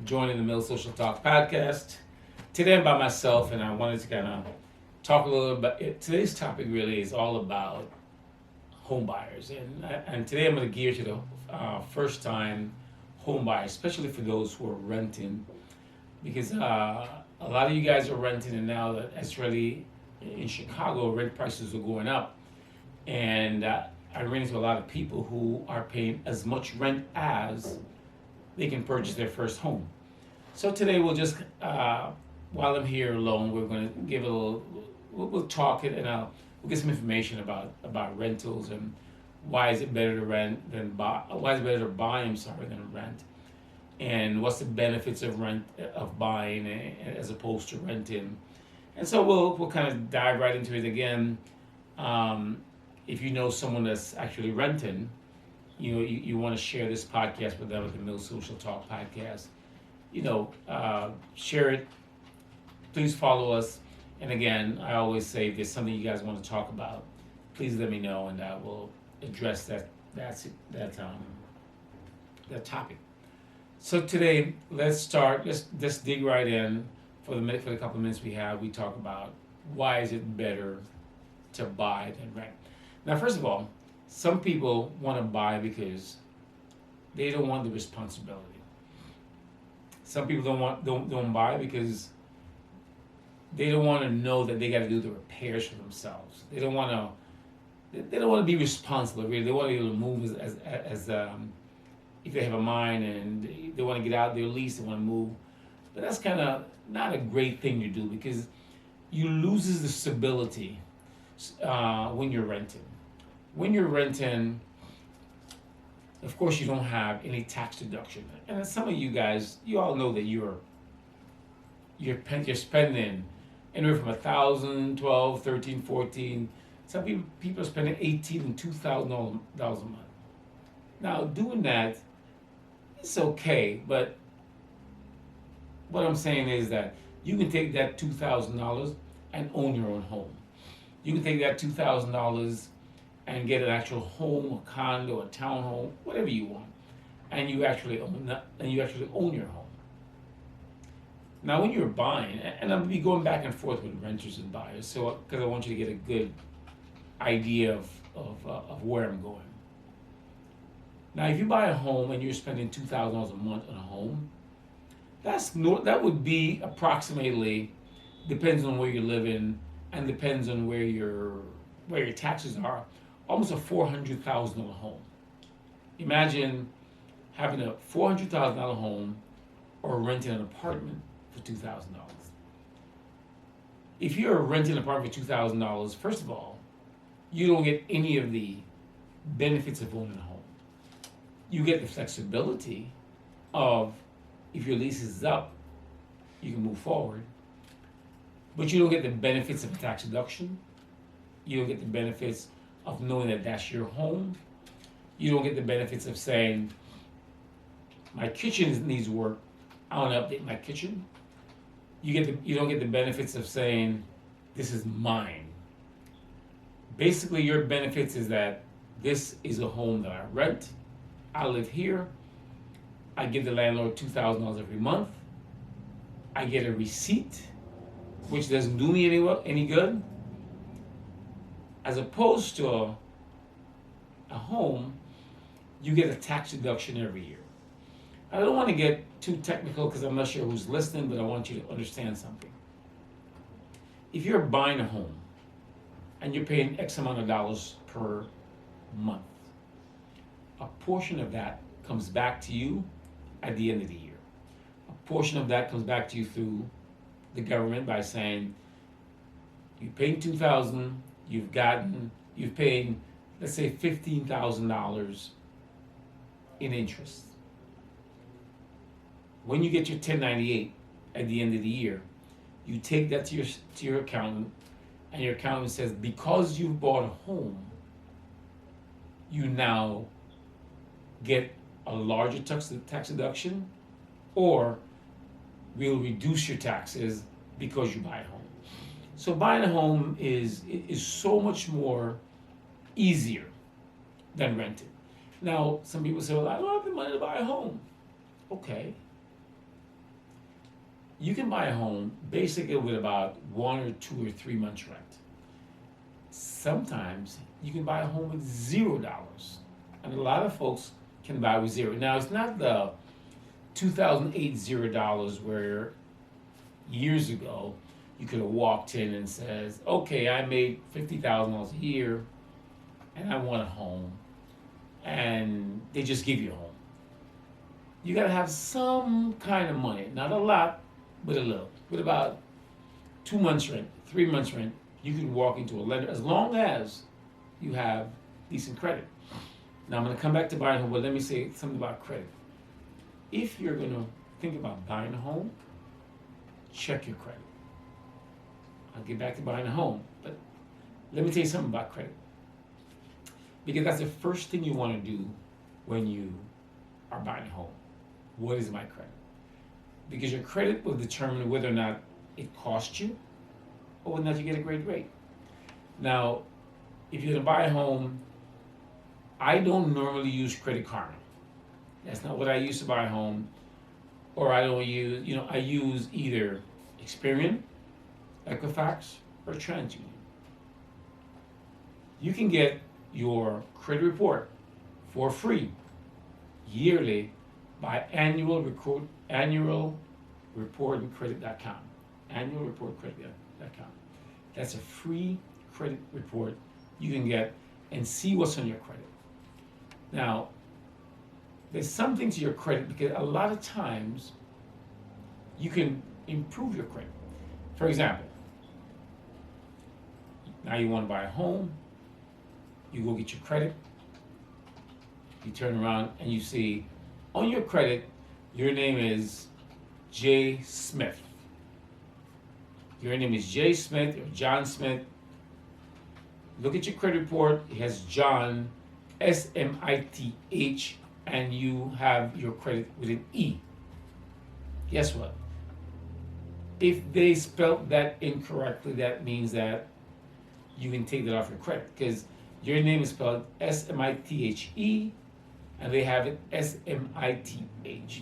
joining the Mill Social Talk podcast. Today I'm by myself, and I wanted to kind of talk a little bit. Today's topic really is all about home buyers, and today I'm going to gear to the first-time home buyers, especially for those who are renting, because a lot of you guys are renting, and now that it's really in Chicago, rent prices are going up, and I ran into a lot of people who are paying as much rent as they can purchase their first home. So today we'll just, while I'm here alone, we're going to give a little, we'll talk it, and we'll get some information about rentals and why is it better to rent than buy, why is it better to buy, I'm sorry, than rent, and what's the benefits of buying as opposed to renting. And so we'll kind of dive right into it again. If you know someone that's actually renting, you want to share this podcast with them, with the Mill Social Talk podcast. Share it. Please follow us. And again, I always say if there's something you guys want to talk about, please let me know, and I will address that topic. So today, let's start. Let's dig right in. For the couple of minutes we have, we talk about why is it better to buy than rent. Now, first of all, some people want to buy because they don't want the responsibility. Some people don't buy because they don't want to know that they got to do the repairs for themselves. They don't want to be responsible. Really, they want to be able to move as if they have a mind and they want to get out their lease, they want to move. But that's kind of not a great thing to do, because you loses the stability when you're renting. When you're renting, of course, you don't have any tax deduction. And some of you guys, you all know that you're spending anywhere from $1,000, $1,200, $1,300, $1,400. Some people are spending $1,800 and $2,000 a month. Now, doing that, it's okay, but what I'm saying is that you can take that $2,000 and own your own home. You can take that $2,000 and get an actual home, a condo, a townhome, whatever you want, and you actually own that, and you actually own your home. Now, when you're buying, and I'm gonna be going back and forth with renters and buyers, so because I want you to get a good idea of where I'm going. Now, if you buy a home and you're spending $2,000 a month on a home, that would be approximately, depends on where you're living and depends on where your taxes are, almost a $400,000 home. Imagine having a $400,000 home or renting an apartment for $2,000. If you're renting an apartment for $2,000, first of all, you don't get any of the benefits of owning a home. You get the flexibility of, if your lease is up, you can move forward, but you don't get the benefits of a tax deduction. You don't get the benefits of knowing that that's your home. You don't get the benefits of saying, my kitchen needs work, I want to update my kitchen. You don't get the benefits of saying, this is mine. Basically, your benefits is that this is a home that I rent, I live here, I give the landlord $2,000 every month, I get a receipt, which doesn't do me any good. As opposed to a home, you get a tax deduction every year. I don't want to get too technical because I'm not sure who's listening, but I want you to understand something. If you're buying a home and you're paying X amount of dollars per month, a portion of that comes back to you at the end of the year. A portion of that comes back to you through the government by saying, you paid $2,000, you've paid, let's say, $15,000 in interest. When you get your 1098 at the end of the year, you take that to your accountant, and your accountant says, because you bought a home, you now get a larger tax deduction, or we'll reduce your taxes because you buy a home. So buying a home is so much more easier than renting. Now, some people say, well, I don't have the money to buy a home. Okay. You can buy a home basically with about 1 or 2 or 3 months rent. Sometimes you can buy a home with $0, and a lot of folks can buy with zero. Now it's not the 2008 $0 where years ago you could have walked in and says, "Okay, I made $50,000 a year, and I want a home," and they just give you a home. You got to have some kind of money, not a lot, but a little. With about 2 months rent, 3 months rent, you can walk into a lender as long as you have decent credit. Now I'm going to come back to buying a home, but let me say something about credit. If you're going to think about buying a home, check your credit. I'll get back to buying a home, but let me tell you something about credit. Because that's the first thing you want to do when you are buying a home. What is my credit? Because your credit will determine whether or not it costs you or whether or not you get a great rate. Now, if you're going to buy a home, I don't normally use Credit Karma. That's not what I use to buy a home. Or I don't use, I use either Experian, Equifax, or TransUnion. You can get your credit report for free yearly by annualreportcredit.com. Annualreportcredit.com. That's a free credit report you can get and see what's on your credit. Now, there's something to your credit because a lot of times you can improve your credit. For example, now you want to buy a home, you go get your credit, you turn around and you see on your credit, your name is J. Smith. Your name is J. Smith or John Smith. Look at your credit report. It has John, Smith, and you have your credit with an E. Guess what? If they spelled that incorrectly, that means that you can take that off your credit because your name is spelled Smithe, and they have it Smith.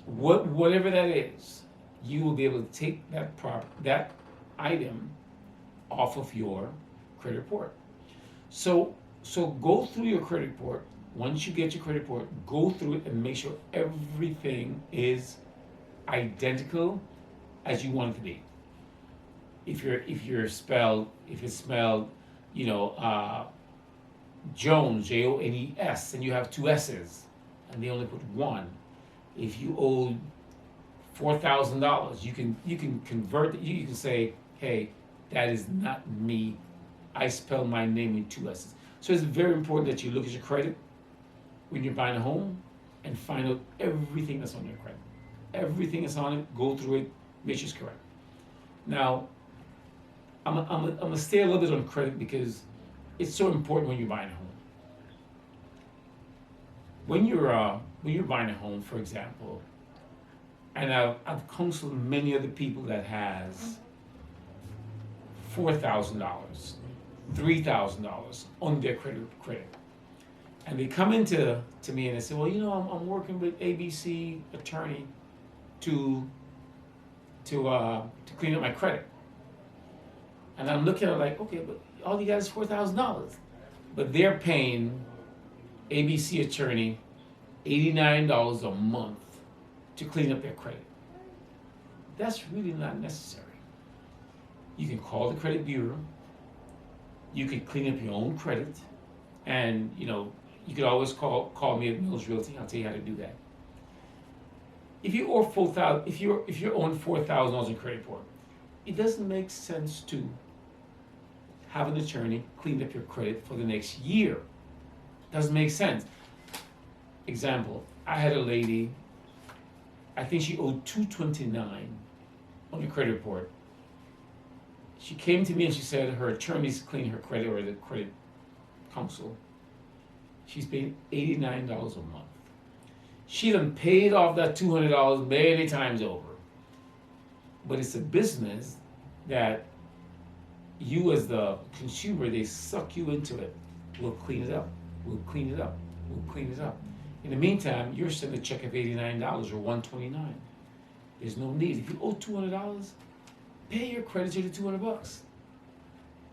Whatever that is, you will be able to take that item off of your credit report. So go through your credit report. Once you get your credit report, go through it and make sure everything is identical as you want it to be. If it's spelled, Jones, Jones, and you have 2 S's, and they only put 1. If you owe $4,000, you can convert it. You can say, "Hey, that is not me. I spelled my name in 2 S's." So it's very important that you look at your credit when you're buying a home and find out everything that's on your credit. Everything that's on it, go through it, make sure it's correct. Now, I'm gonna stay a little bit on credit because it's so important when you're buying a home. When you're buying a home, for example, and I've counseled many other people that has $4,000, $3,000 on their credit, and they come into me and they say, "Well, I'm working with ABC attorney to clean up my credit," and I'm looking at it like, okay, but all you got is $4,000, but they're paying ABC attorney $89 a month to clean up their credit. That's really not necessary. You can call the credit bureau. You can clean up your own credit, and you could always call me at Mills Realty. I'll tell you how to do that. If you owe $4,000, if you're owing $4,000 in credit report, it doesn't make sense to have an attorney clean up your credit for the next year. Doesn't make sense. Example: I had a lady. I think she owed $229 on the credit report. She came to me and she said her attorney's cleaning her credit, or the credit counsel. She's paying $89 a month. She done paid off that $200 many times over. But it's a business that you as the consumer, they suck you into it. We'll clean it up. We'll clean it up. We'll clean it up. In the meantime, you're sending a check of $89 or $129. There's no need. If you owe $200, pay your creditor the $200.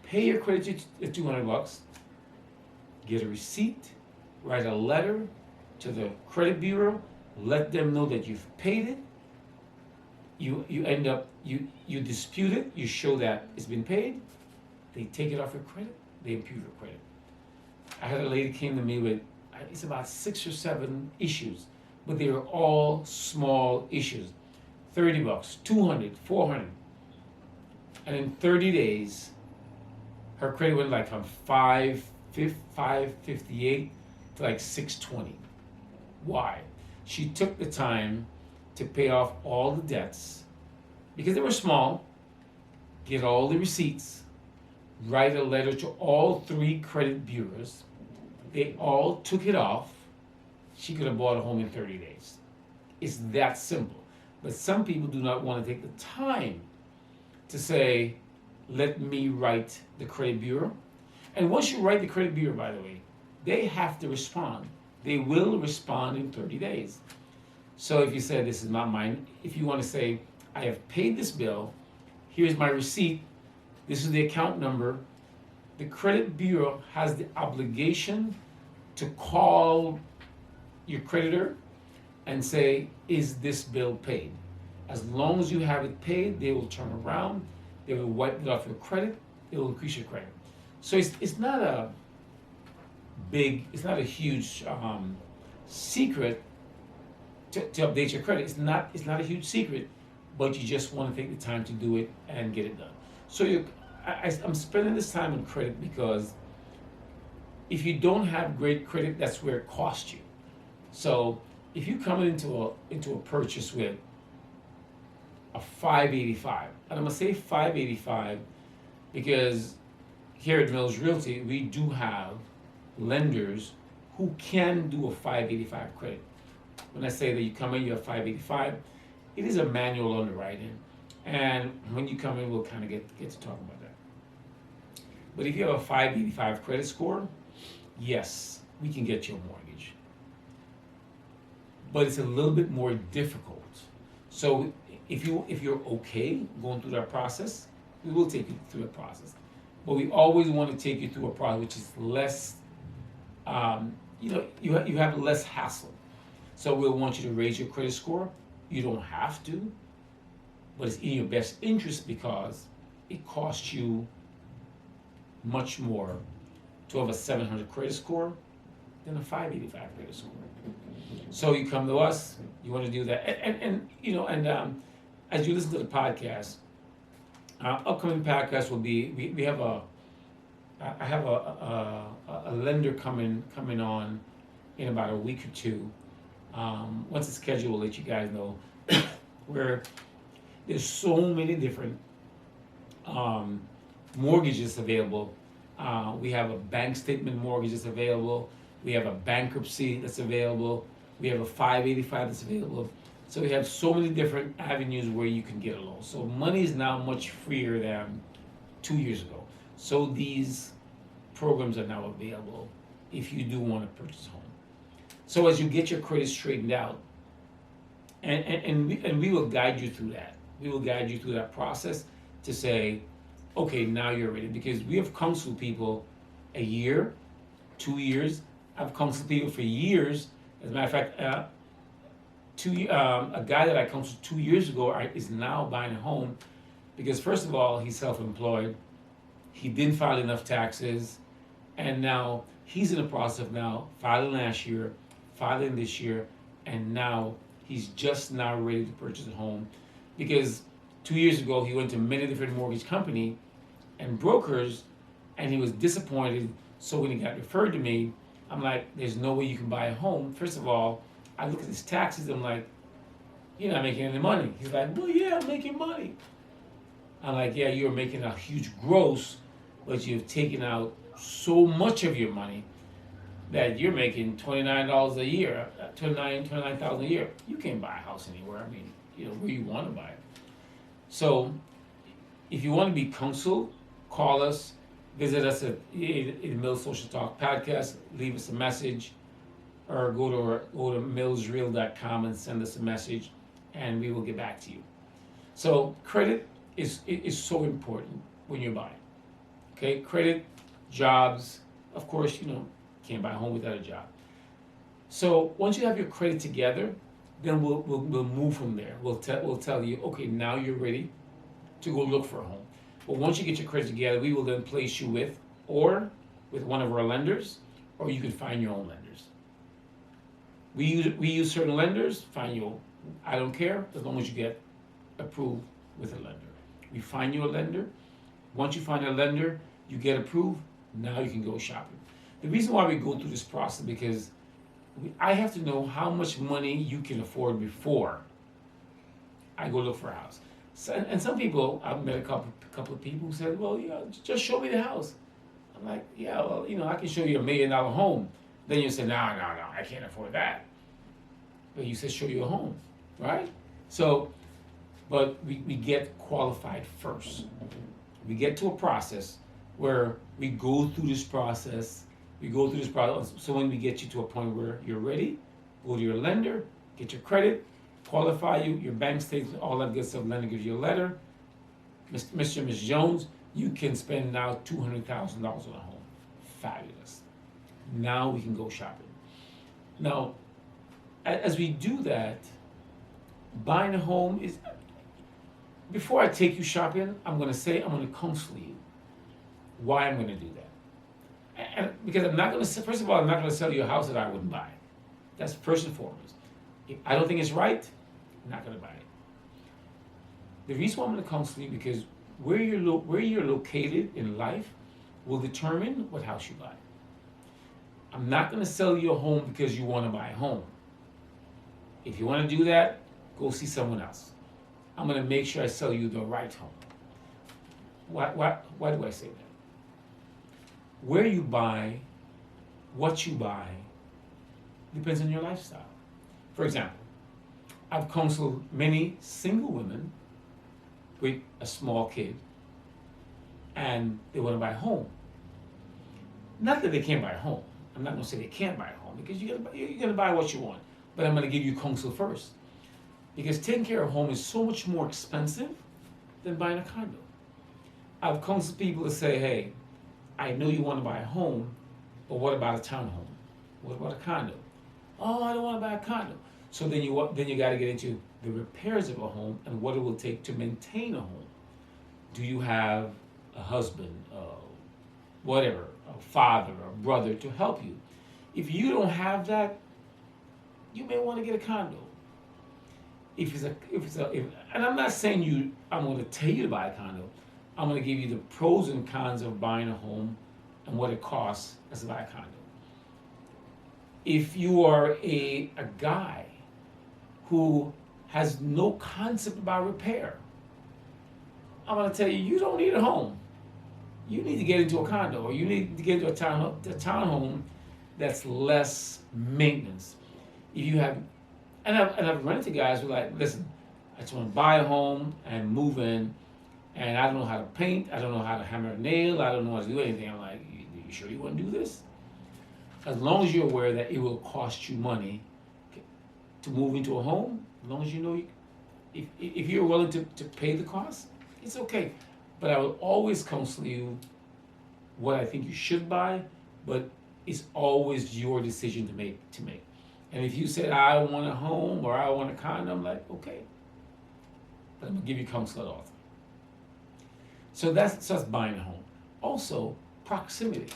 Pay your creditor the $200. Get a receipt. Write a letter to the credit bureau. Let them know that you've paid it. You end up you dispute it. You show that it's been paid. They take it off your credit. They impute your credit. I had a lady came to me with it's about 6 or 7 issues, but they were all small issues. $30, 200, 400. And in 30 days, her credit went like from 558 to like 620. Why? She took the time to pay off all the debts because they were small, get all the receipts, write a letter to all 3 credit bureaus. They all took it off. She could have bought a home in 30 days. It's that simple. But some people do not want to take the time to say, let me write the credit bureau. And once you write the credit bureau, by the way, they have to respond. They will respond in 30 days. So if you say, this is not mine, if you want to say, I have paid this bill, here's my receipt, this is the account number, the credit bureau has the obligation to call your creditor and say, is this bill paid? As long as you have it paid, they will turn around, they will wipe it off your credit, they will increase your credit. So it's not a huge secret to update your credit. It's not a huge secret, but you just want to take the time to do it and get it done. So I'm spending this time on credit because if you don't have great credit, that's where it costs you. So if you come into a purchase with a 585, and I'm gonna say 585 because here at Mills Realty we do have lenders who can do a 585 credit. When I say that you come in, you have 585, it is a manual underwriting, and when you come in, we'll kind of get to talk about that. But if you have a 585 credit score, yes, we can get you a mortgage. But it's a little bit more difficult. So if you're okay going through that process, we will take you through the process. But we always want to take you through a process which is less, you have less hassle. So we'll want you to raise your credit score. You don't have to, but it's in your best interest because it costs you much more to have a 700 credit score than a 585 credit score. So you come to us, you want to do that, and as you listen to the podcast, upcoming podcast will be I have a lender coming on in about a week or two. Once it's scheduled, we'll let you guys know. Where there's so many different mortgages available. We have a bank statement mortgage that's available. We have a bankruptcy that's available. We have a 585 that's available. So we have so many different avenues where you can get a loan. So money is now much freer than 2 years ago. So these programs are now available if you do want to purchase a home. So as you get your credit straightened out, and we will guide you through that. We will guide you through that process to say, okay, now you're ready. Because we have counseled people a year, 2 years. I've counseled people for years. As a matter of fact, a guy that I counseled 2 years ago is now buying a home because, first of all, he's self-employed. He didn't file enough taxes. And now he's in the process of now filing last year, filing this year, and now he's just now ready to purchase a home because 2 years ago he went to many different mortgage companies and brokers and he was disappointed. So when he got referred to me, I'm like, there's no way you can buy a home. First of all, I look at his taxes, I'm like, you're not making any money. He's like, well, yeah, I'm making money. I'm like, yeah, you're making a huge gross, but you've taken out so much of your money that you're making $29 a year, $29,000 a year. You can't buy a house anywhere. I mean, where you want to buy it. So if you want to be counseled, call us, visit us at the Mills Social Talk Podcast, leave us a message, or go to millsreal.com and send us a message, and we will get back to you. So credit is so important when you're buying. Okay, credit, jobs, of course, can't buy a home without a job. So once you have your credit together, then we'll move from there. We'll tell you, okay, now you're ready to go look for a home. But once you get your credit together, we will then place you with one of our lenders, or you can find your own lenders. We use certain lenders. I don't care as long as you get approved with a lender. We find you a lender. Once you find a lender, you get approved. Now you can go shopping. The reason why we go through this process because I have to know how much money you can afford before I go look for a house. So, and some people, I've met a couple of people who said, well, just show me the house. I'm like, yeah, well, I can show you $1 million home. Then you say, no, I can't afford that. But you said show you a home, right? So, but we get qualified first. We get to a process where we go through this process. So when we get you to a point where you're ready, go to your lender, get your credit, qualify you, your bank statement, all that good stuff. Lender gives you a letter. Mr. and Ms. Jones, you can spend now $200,000 on a home. Fabulous. Now we can go shopping. Now, as we do that, buying a home is, before I take you shopping, I'm going to counsel you why I'm going to do that. And because first of all, I'm not going to sell you a house that I wouldn't buy. That's first and foremost. If I don't think it's right, I'm not going to buy it. The reason why I'm going to counsel you because where you're located in life will determine what house you buy. I'm not going to sell you a home because you want to buy a home. If you want to do that, go see someone else. I'm going to make sure I sell you the right home. Why do I say that? Where you buy, what you buy, depends on your lifestyle. For example, I've counseled many single women with a small kid, and they want to buy a home. Not that they can't buy a home. I'm not going to say they can't buy a home because you're going to buy what you want. But I'm going to give you counsel first. Because taking care of a home is so much more expensive than buying a condo. I've counseled people to say, hey, I know you want to buy a home, but what about a townhome? What about a condo? Oh, I don't want to buy a condo. So then you got to get into the repairs of a home and what it will take to maintain a home. Do you have a husband, whatever, a father, a brother to help you? If you don't have that, you may want to get a condo. And I'm not saying I'm going to tell you to buy a condo. I'm going to give you the pros and cons of buying a home and what it costs as to buy a condo. If you are a guy who has no concept about repair, I'm going to tell you, you don't need a home. You need to get into a condo, or you need to get into a townhome that's less maintenance. If you have, and I've run into guys who are like, listen, I just want to buy a home and move in, and I don't know how to paint, I don't know how to hammer a nail, I don't know how to do anything. I'm like, you sure you want to do this? As long as you're aware that it will cost you money to move into a home, as long as you know, if you're willing to pay the cost, it's okay. But I will always counsel you what I think you should buy, but it's always your decision to make. And if you said, I want a home or I want a condo, I'm like, okay. But I'm going to give you counsel at all times. So that's buying a home. Also, proximity.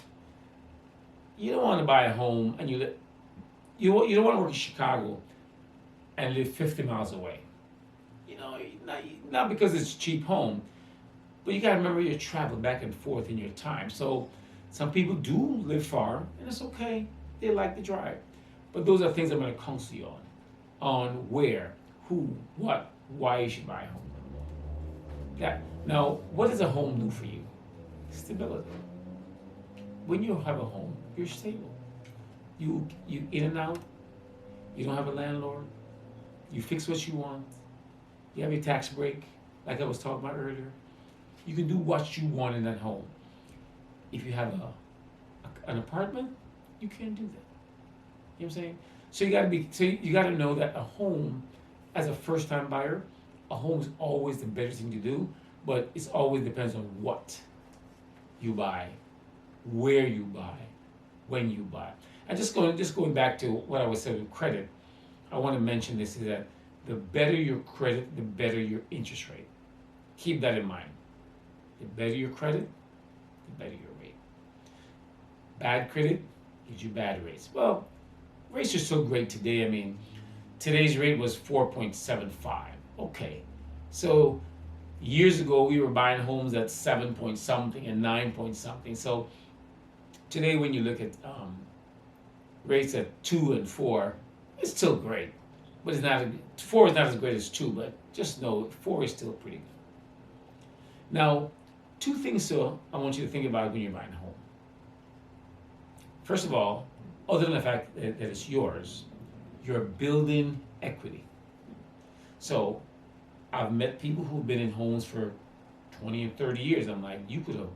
You don't want to buy a home and you don't want to work in Chicago and live 50 miles away. Not because it's a cheap home, but you got to remember you're traveling back and forth in your time. So some people do live far, and it's okay. They like to drive. But those are things I'm going to counsel you on where, who, what, why you should buy a home. Now, what does a home do for you? Stability. When you have a home, you're stable. You in and out. You don't have a landlord. You fix what you want. You have your tax break, like I was talking about earlier. You can do what you want in that home. If you have an apartment, you can't do that. You know what I'm saying? So you got to know that a home as a first-time buyer, a home is always the better thing to do, but it always depends on what you buy, where you buy, when you buy. And just going back to what I was saying with credit, I want to mention this is that the better your credit, the better your interest rate. Keep that in mind. The better your credit, the better your rate. Bad credit gives you bad rates. Well, rates are so great today. I mean, today's rate was 4.75. Okay. So years ago, we were buying homes at 7 point something and 9 point something. So today, when you look at rates at 2 and 4, it's still great. But it's not 4 is not as great as 2, but just know 4 is still pretty good. Now, two things I want you to think about when you're buying a home. First of all, other than the fact that it's yours, you're building equity. So I've met people who've been in homes for 20 and 30 years. I'm like, you could have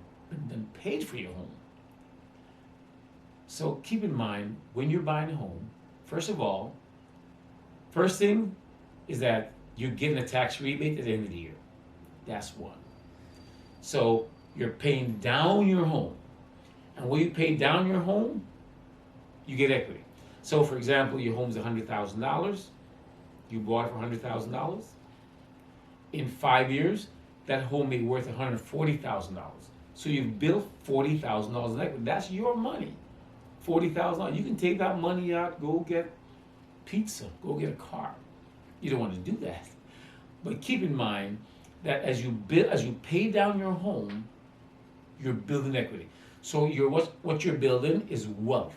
been paid for your home. So keep in mind, when you're buying a home, first of all, first thing is that you're getting a tax rebate at the end of the year. That's one. So you're paying down your home. And when you pay down your home, you get equity. So for example, your home's $100,000. You bought it for $100,000. In 5 years, that home may be worth $140,000. So you've built $40,000 in equity. That's your money. $40,000. You can take that money out, go get pizza, go get a car. You don't want to do that. But keep in mind that as you pay down your home, you're building equity. So what you're building is wealth.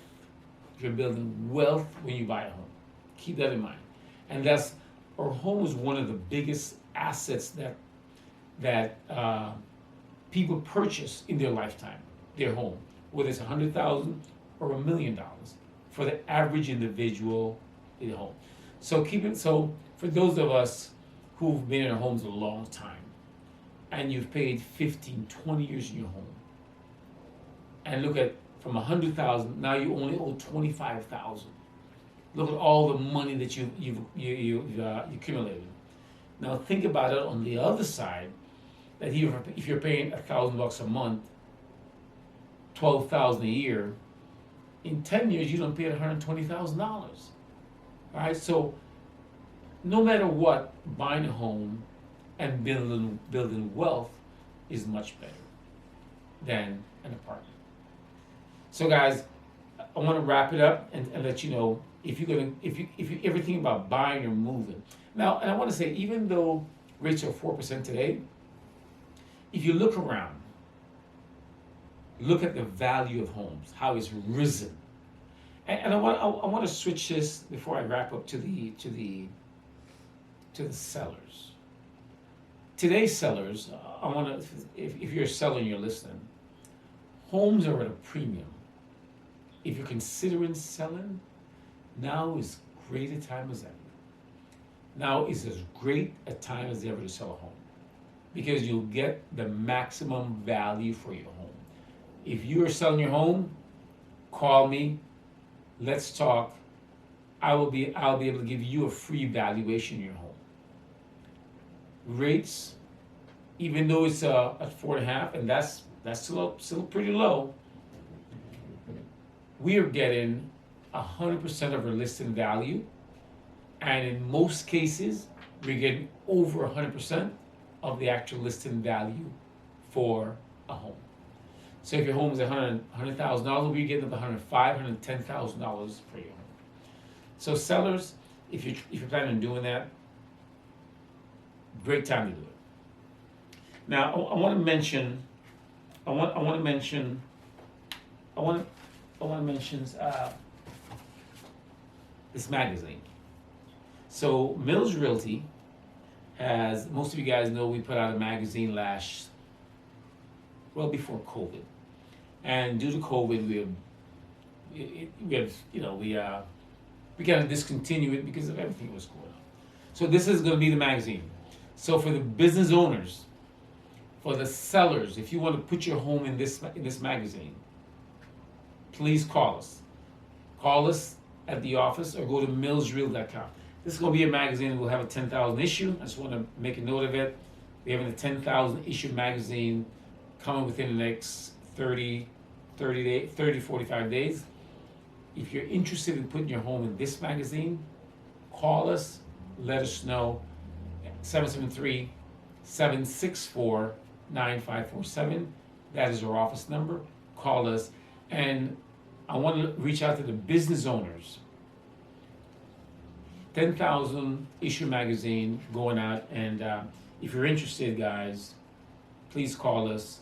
You're building wealth when you buy a home. Keep that in mind. And our home is one of the biggest assets that people purchase in their lifetime. Their home, whether it's $100,000 or $1 million, for the average individual in the home. So for those of us who've been in our homes a long time, and you've paid 15, 20 years in your home, and look at from $100,000, now you only owe $25,000. Look at all the money that you've accumulated. Now think about it on the other side, that if you're paying $1,000 a month, $12,000 a year, in 10 years you don't pay $120,000. All right, so no matter what, buying a home and building wealth is much better than an apartment. So guys, I want to wrap it up and let you know if you ever think about buying or moving. Now, and I want to say, even though rates are 4% today, if you look around, look at the value of homes, how it's risen. And I want to switch this before I wrap up to the sellers. Today's sellers, I want to, if you're a seller and you're listening, homes are at a premium. If you're considering selling, now is great a time as ever. Now is as great a time as ever to sell a home, because you'll get the maximum value for your home. If you are selling your home, call me. Let's talk. I'll be able to give you a free valuation in your home. Rates, even though it's at 4.5, and that's still pretty low, we are getting 100% of our listing value, and in most cases, we're getting over 100% of the actual listing value for a home. So if your home is $100,000, we're getting up to $105,000, $110,000 for your home. So sellers, if you're planning on doing that, great time to do it. Now, I want to mention this magazine. So Mills Realty has, most of you guys know, we put out a magazine before COVID, and due to COVID, we kind of discontinued it because of everything that was going on. So this is going to be the magazine. So for the business owners, for the sellers, if you want to put your home in this magazine, please call us. Call us at the office or go to millsreal.com. This is going to be a magazine. We'll have a 10,000 issue. I just want to make a note of it. We're having a 10,000 issue magazine coming within the next 30, 45 days. If you're interested in putting your home in this magazine, call us, let us know. 773-764-9547. That is our office number. Call us. And I want to reach out to the business owners. 10,000 issue magazine going out, and if you're interested, guys, please call us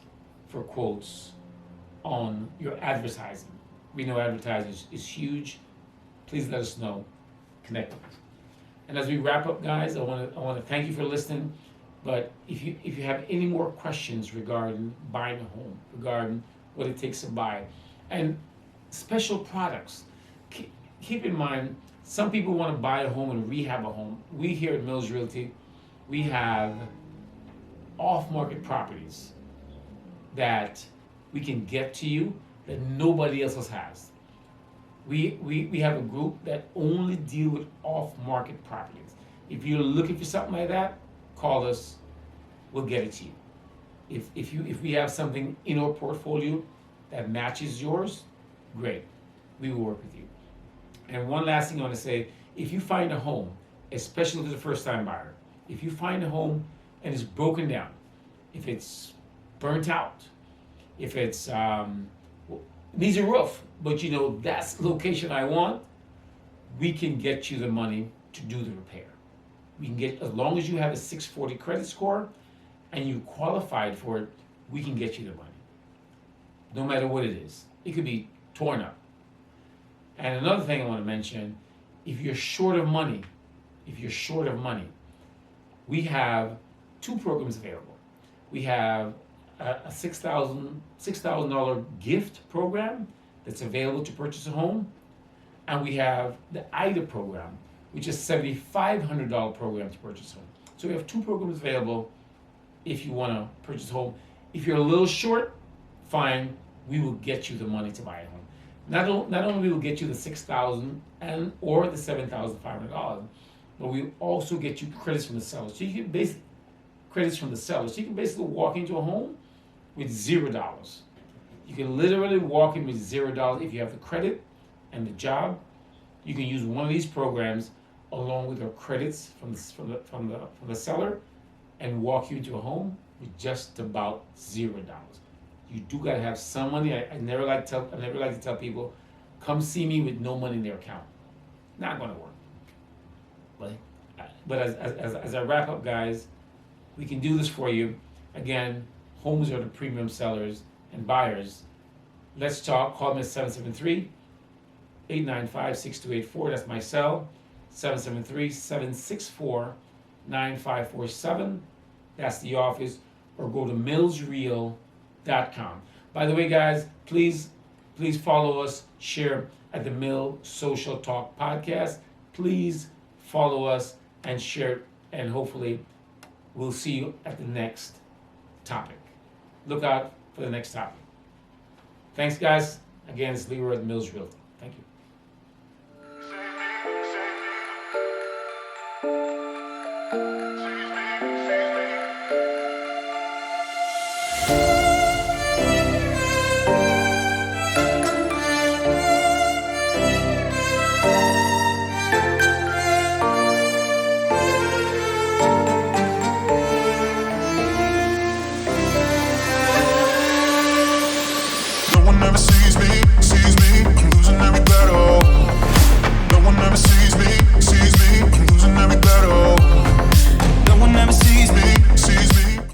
for quotes on your advertising. We know advertising is huge. Please let us know. Connect with us. And as we wrap up, guys, I want to thank you for listening. But if you have any more questions regarding buying a home, regarding what it takes to buy, and special products, keep in mind, some people want to buy a home and rehab a home. We here at Mills Realty, we have off-market properties that we can get to you that nobody else has. We have a group that only deal with off-market properties. If you're looking for something like that, call us. We'll get it to you. If we have something in our portfolio that matches yours, great. We will work with you. And one last thing I want to say, if you find a home, especially to the first-time buyer, if you find a home and it's broken down, if it's burnt out, if it's needs a roof, but you know that's the location I want, we can get you the money to do the repair. We can get, as long as you have a 640 credit score and you qualified for it, we can get you the money. No matter what it is. It could be torn up. And another thing I want to mention, if you're short of money, we have two programs available. We have a $6,000 gift program that's available to purchase a home, and we have the IDA program, which is $7,500 program to purchase a home. So we have two programs available if you want to purchase a home. If you're a little short, fine, we will get you the money to buy a home. Not only will we get you the $6,000 and or the $7,500, but we also get you credits from the seller. So you can basically walk into a home with $0. You can literally walk in with $0 if you have the credit and the job. You can use one of these programs along with your credits from the seller and walk you into a home with just about $0. You do gotta have some money. I never like to tell people, come see me with no money in their account. Not gonna work. But as I wrap up, guys, we can do this for you. Again, homes are the premium sellers and buyers. Let's talk. Call me at 773-895-6284. That's my cell. 773-764-9547. That's the office. Or go to millsreal.com. By the way, guys, please follow us, share at the Mill Social Talk Podcast. Please follow us and share, and hopefully we'll see you at the next topic. Look out for the next topic. Thanks, guys. Again, it's Leroy at Mills Realty. Thank you.